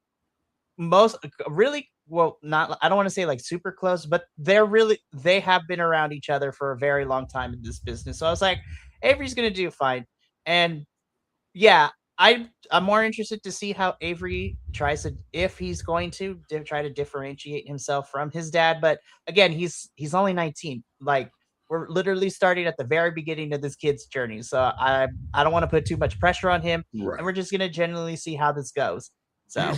most really well, not I don't want to say like super close, but they have been around each other for a very long time in this business. So I was like, Avery's gonna do fine. And yeah, I'm more interested to see how Avery tries to, if he's going to try to differentiate himself from his dad. But again, he's only 19. Like we're literally starting at the very beginning of this kid's journey. So I don't want to put too much pressure on him, and Right. we're just gonna generally see how this goes. So,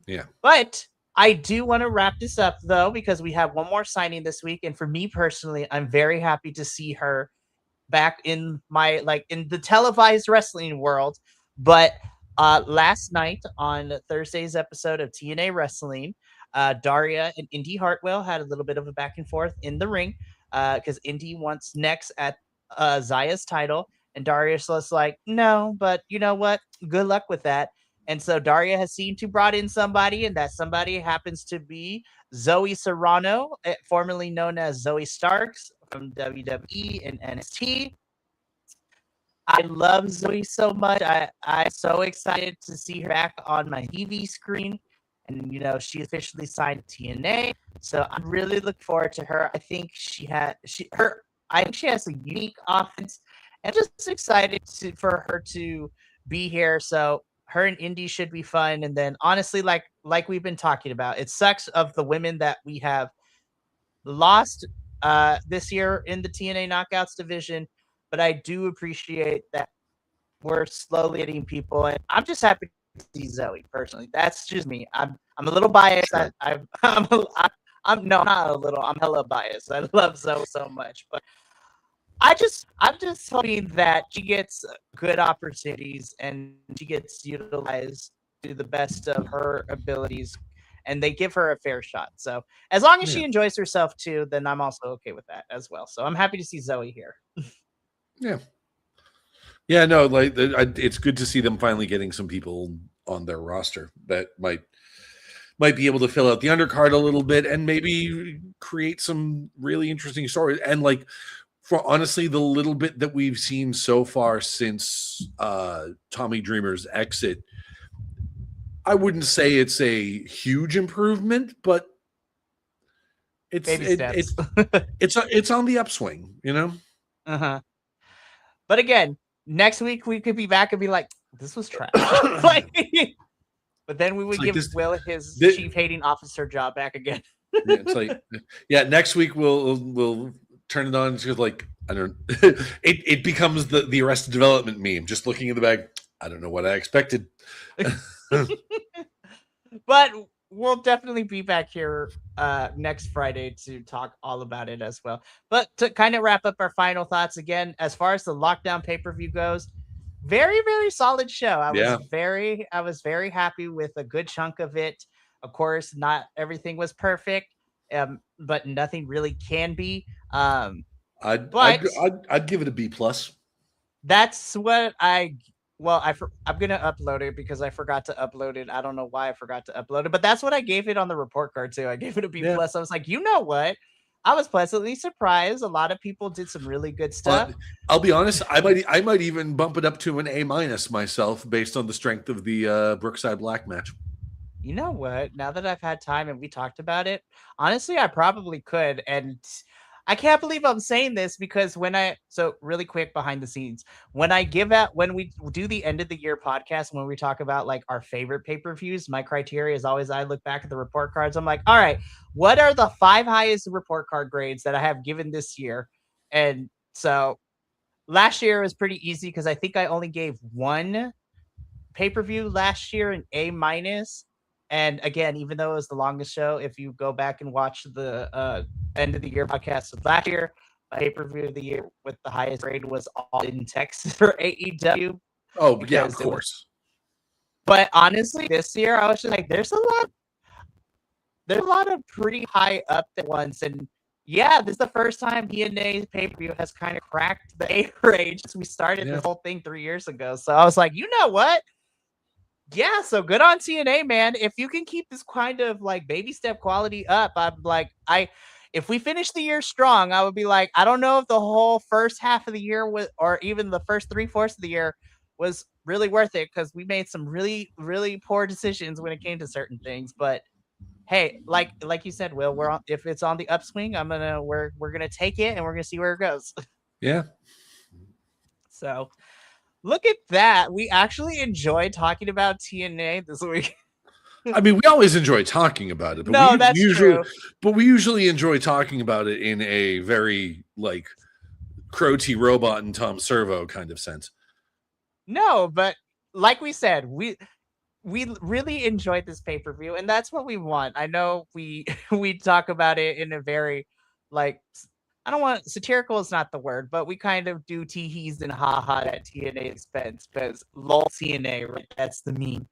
Yeah. but I do want to wrap this up though, because we have one more signing this week, and for me personally, I'm very happy to see her back in my like in the televised wrestling world. But last night on Thursday's episode of TNA Wrestling, Daria and Indy Hartwell had a little bit of a back and forth in the ring because Indy wants next at Zaya's title, and Daria's just like, no, but you know what? Good luck with that. And so Daria has seemed to brought in somebody, and that somebody happens to be Zoe Serrano, formerly known as Zoe Starks from WWE and NXT. I love Zoe so much. I'm so excited to see her back on my TV screen. And she officially signed TNA. So I'm really looking forward to her. I think I think she has a unique offense. And just excited for her to be here. So her and Indy should be fun. And then honestly, like we've been talking about, it sucks of the women that we have lost this year in the TNA Knockouts division, but I do appreciate that we're slowly getting people, and I'm just happy to see Zoe personally. That's just me. I'm a little biased. Sure. I'm no, not a little. I'm hella biased. I love Zoe so much, but I'm just hoping that she gets good opportunities and she gets utilized to the best of her abilities, and they give her a fair shot. So as long as Yeah. she enjoys herself too, then I'm also okay with that as well. So I'm happy to see Zoe here. Yeah. Yeah, no, like it's good to see them finally getting some people on their roster that might be able to fill out the undercard a little bit and maybe create some really interesting stories. And like for honestly, the little bit that we've seen so far since Tommy Dreamer's exit, I wouldn't say it's a huge improvement, but Baby steps. it's on the upswing, you know. Uh-huh. But again, next week we could be back and be like, this was trash. Like, but then we would like give this, Will his this chief hating officer job back again. yeah, it's like yeah, next week we'll turn it on to like I don't it becomes the Arrested Development meme, just looking in the bag. I don't know what I expected. But we'll definitely be back here next Friday to talk all about it as well. But to kind of wrap up our final thoughts again, as far as the Lockdown pay-per-view goes, very, very solid show. Yeah. I was very happy with a good chunk of it. Of course, not everything was perfect, but nothing really can be. But I'd give it a B plus. that's what I'm gonna upload it because I forgot to upload it. I don't know why I forgot to upload it, but that's what I gave it on the report card too. I gave it a B Yeah. plus. I was like, you know what? I was pleasantly surprised. A lot of people did some really good stuff. I'll be honest. I might even bump it up to an A minus myself based on the strength of the Brookside Black match. You know what? Now that I've had time and we talked about it, honestly, I probably could. And I can't believe I'm saying this because so really quick behind the scenes, when we do the end of the year podcast, when we talk about like our favorite pay per views, my criteria is always I look back at the report cards. I'm like, all right, what are the 5 highest report card grades that I have given this year? And so last year was pretty easy because I think I only gave one pay-per-view last year an A minus. And again, even though it was the longest show, if you go back and watch the end of the year podcast of last year, my pay-per-view of the year with the highest grade was All in Texas for AEW. Oh, yeah, of course. But honestly, this year I was just like, there's a lot of pretty high up there ones. And yeah, this is the first time TNA's pay-per-view has kind of cracked the A range since we started this whole thing 3 years ago. So I was like, you know what? Yeah, so good on TNA, man. If you can keep this kind of like baby step quality up, I'm like, if we finish the year strong, I would be like, I don't know if the whole first half of the year was, or even the first 3/4 of the year was really worth it because we made some really, really poor decisions when it came to certain things. But hey, like you said, Will, if it's on the upswing, we're gonna take it and we're gonna see where it goes. Yeah. So look at that. We actually enjoyed talking about TNA this week. I mean, we always enjoy talking about it, but that's true. But we usually enjoy talking about it in a very like Crow T Robot and Tom Servo kind of sense. No, but like we said, we really enjoyed this pay-per-view, and that's what we want. I know we talk about it in a very like, I don't want satirical is not the word, but we kind of do tee-hees and ha-ha at TNA expense because lol TNA, right? That's the meme.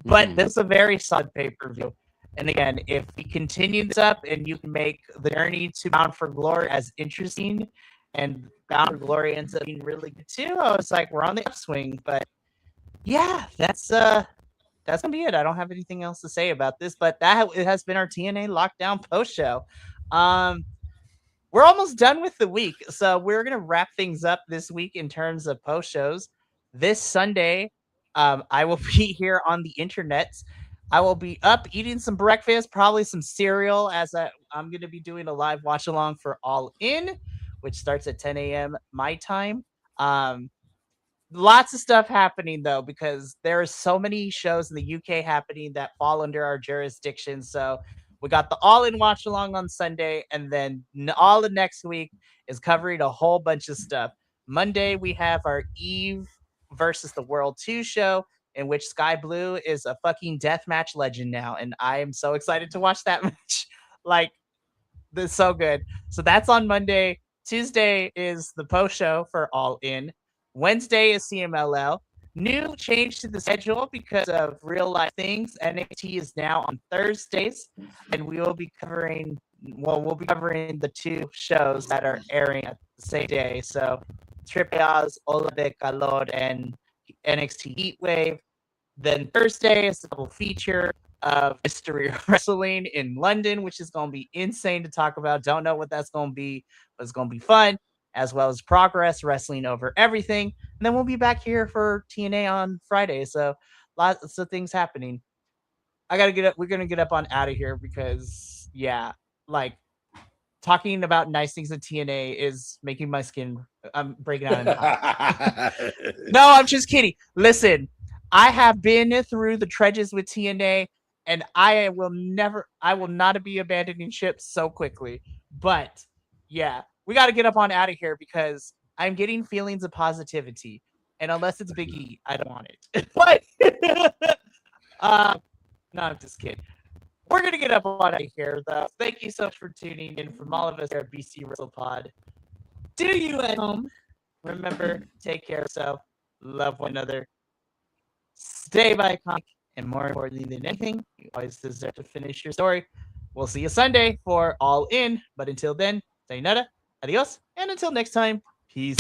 But this is a very solid pay-per-view. And again, if we continue this up and you can make the journey to Bound for Glory as interesting, and Bound for Glory ends up being really good too, I was like, we're on the upswing. But yeah, that's gonna be it. I don't have anything else to say about this, but it has been our TNA Lockdown post show. We're almost done with the week, so we're gonna wrap things up this week in terms of post shows. This Sunday, I will be here on the internet. I will be up eating some breakfast, probably some cereal, as I'm gonna be doing a live watch along for All In, which starts at 10 a.m. my time. Lots of stuff happening though, because there are so many shows in the UK happening that fall under our jurisdiction. So we got the All In watch along on Sunday, and then all of next week is covering a whole bunch of stuff. Monday we have our Eve versus the World 2 show, in which Sky Blue is a fucking deathmatch legend now, and I am so excited to watch that match. Like, this is so good. So that's on Monday. Tuesday is the post show for All In. Wednesday is CMLL. New change to the schedule because of real life things. NXT is now on Thursdays, and we'll be covering the 2 shows that are airing at the same day. So Triple A's Ola de Calor and NXT Heatwave. Then Thursday is a double feature of Mystery Wrestling in London, which is going to be insane to talk about. Don't know what that's going to be, but it's going to be fun, as well as Progress Wrestling Over Everything. And then we'll be back here for TNA on Friday. So lots of things happening. I got to get up. We're going to get up on out of here because, yeah, like talking about nice things in TNA is making my skin, I'm breaking out in hot. No, I'm just kidding. Listen, I have been through the trenches with TNA, and I will not be abandoning ship so quickly. But yeah, we got to get up on out of here because I'm getting feelings of positivity, and unless it's Big E, I don't want it. But no, I'm just kidding. We're gonna get up on out of here, though. Thank you so much for tuning in. From all of us here at BC WrestlePod, do you at home remember, take care of yourself, love one another, stay iconic, and more importantly than anything, you always deserve to finish your story. We'll see you Sunday for All In, but until then, sayonara, adios, and until next time, peace.